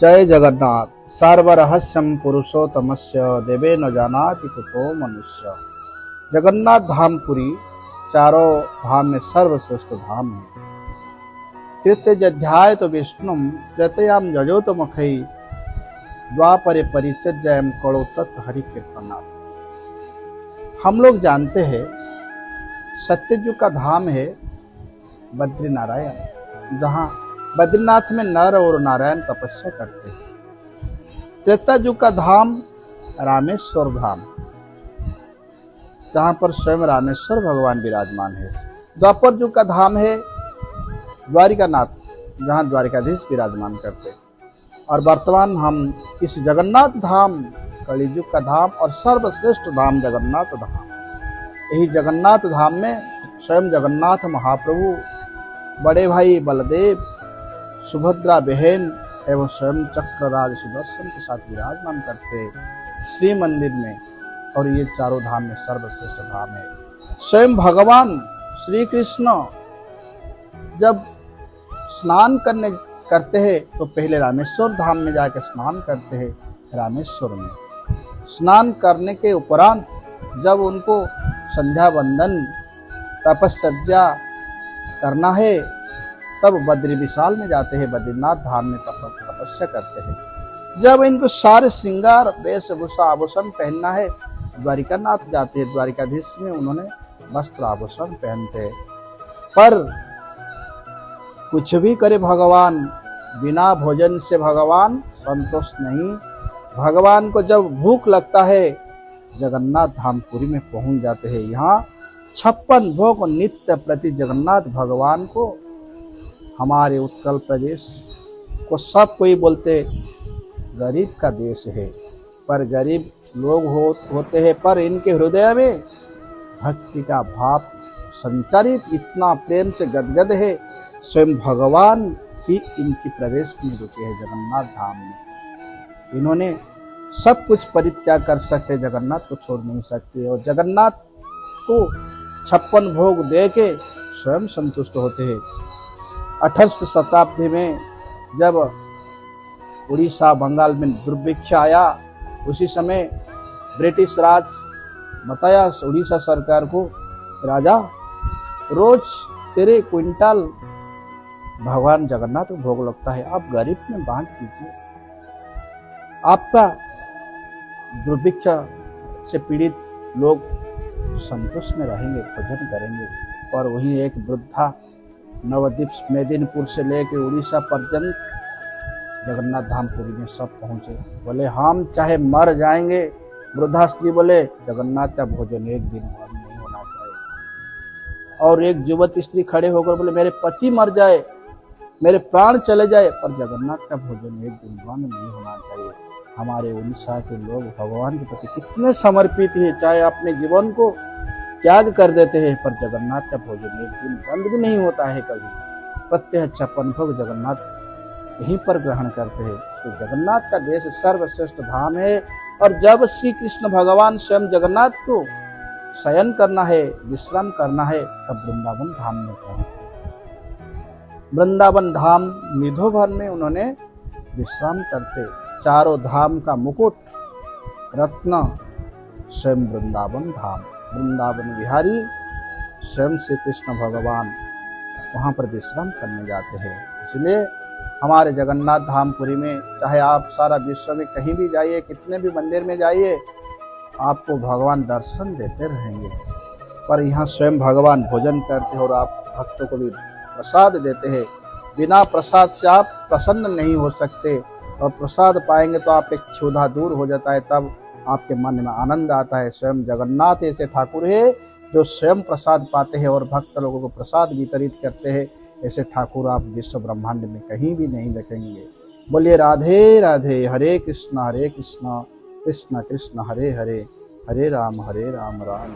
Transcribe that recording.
जय जगन्नाथ। सर्वरहस्यम पुरुषोत्तमस्य देवे न जानाति कुतो मनुष्य। जगन्नाथ धाम पुरी चारों धाम में सर्वश्रेष्ठ धाम है। तृतीय अध्याय तो विष्णु तृतीयाम जजोत मखई द्वापरे परिचर्याम कड़ो तत् हरि कीर्तनाथ। हम लोग जानते हैं सत्ययुग का धाम है बद्री नारायण, जहाँ बद्रीनाथ में नर और नारायण तपस्या करते हैं। त्रेता युग का धाम रामेश्वर धाम, जहाँ पर स्वयं रामेश्वर भगवान विराजमान है। द्वापर युग का धाम है द्वारिकानाथ, जहाँ द्वारिकाधीश विराजमान करते हैं। और वर्तमान हम इस जगन्नाथ धाम, कलियुग का धाम और सर्वश्रेष्ठ धाम जगन्नाथ धाम, यही जगन्नाथ धाम में स्वयं जगन्नाथ महाप्रभु, बड़े भाई बलदेव, सुभद्रा बहन एवं स्वयं चक्रराज सुदर्शन के साथ विराजमान करते श्री मंदिर में। और ये चारों धाम में सर्वश्रेष्ठ धाम है। स्वयं भगवान श्री कृष्ण जब स्नान करते हैं तो पहले रामेश्वर धाम में जाकर स्नान करते हैं। रामेश्वर में स्नान करने के उपरांत जब उनको संध्या वंदन तपस्या करना है तब बद्री विशाल में जाते हैं, बद्रीनाथ धाम में तपस्या करते हैं। जब इनको सारे श्रृंगार वेशभूषा आभूषण पहनना है द्वारिकानाथ जाते हैं, द्वारिकाधीश में उन्होंने वस्त्र आभूषण पहनते हैं। पर कुछ भी करे भगवान, बिना भोजन से भगवान संतोष नहीं। भगवान को जब भूख लगता है जगन्नाथ धामपुरी में पहुंच जाते हैं। यहाँ 56 भोग नित्य प्रति जगन्नाथ भगवान को, हमारे उत्कल प्रदेश को सब कोई बोलते गरीब का देश है, पर गरीब लोग होते हैं, पर इनके हृदय में भक्ति का भाव संचारित इतना प्रेम से गदगद है। स्वयं भगवान ही इनकी प्रवेश में रुके हैं जगन्नाथ धाम में। इन्होंने सब कुछ परित्याग कर सकते, जगन्नाथ को छोड़ नहीं सकते। और जगन्नाथ को 56 भोग दे के स्वयं संतुष्ट होते हैं। 18वीं शताब्दी में जब उड़ीसा बंगाल में दुर्भिक्ष आया, उसी समय ब्रिटिश राज बताया उड़ीसा सरकार को, राजा रोज 13 क्विंटल भगवान जगन्नाथ को भोग लगता है, आप गरीब में बांट दीजिए, आपका दुर्भिक्ष से पीड़ित लोग संतोष में रहेंगे, भोजन करेंगे। और वही एक वृद्धा नवद्वीप मेदिनीपुर से लेकर उड़ीसा पर्यंत जगन्नाथ धामपुरी में सब पहुंचे। बोले हम चाहे मर जाएंगे। वृद्धा स्त्री बोले जगन्नाथ का भोजन एक दिन बंद नहीं होना चाहिए। और एक युवती स्त्री खड़े होकर बोले मेरे पति मर जाए, मेरे प्राण चले जाए, पर जगन्नाथ का भोजन एक दिन बंद नहीं होना चाहिए। हमारे उड़ीसा के लोग भगवान के प्रति कितने समर्पित हैं, चाहे अपने जीवन को त्याग कर देते हैं, पर जगन्नाथ का भोजन एक दिन बंद भी नहीं होता है कभी। प्रत्यह 56 भोग जगन्नाथ यहीं पर ग्रहण करते हैं। इसलिए जगन्नाथ का देश सर्वश्रेष्ठ धाम है। और जब श्री कृष्ण भगवान स्वयं जगन्नाथ को शयन करना है, विश्राम करना है, तब वृंदावन धाम में पहुंचे। वृंदावन धाम निधो भर में उन्होंने विश्राम करते। चारों धाम का मुकुट रत्न स्वयं वृंदावन धाम, वृंदावन विहारी स्वयं श्री कृष्ण भगवान वहाँ पर विश्राम करने जाते हैं। इसलिए हमारे जगन्नाथ धामपुरी में चाहे आप सारा विश्व में कहीं भी जाइए, कितने भी मंदिर में जाइए, आपको भगवान दर्शन देते रहेंगे। पर यहाँ स्वयं भगवान भोजन करते हैं और आप भक्तों को भी प्रसाद देते हैं। बिना प्रसाद से आप प्रसन्न नहीं हो सकते, और प्रसाद पाएंगे तो आप एक क्षुधा दूर हो जाता है, तब आपके मन में आनंद आता है। स्वयं जगन्नाथ ऐसे ठाकुर है जो स्वयं प्रसाद पाते हैं और भक्त लोगों को प्रसाद वितरित करते हैं। ऐसे ठाकुर आप विश्व ब्रह्मांड में कहीं भी नहीं देखेंगे। बोलिए राधे राधे। हरे कृष्ण कृष्ण कृष्ण हरे हरे, हरे राम राम राम।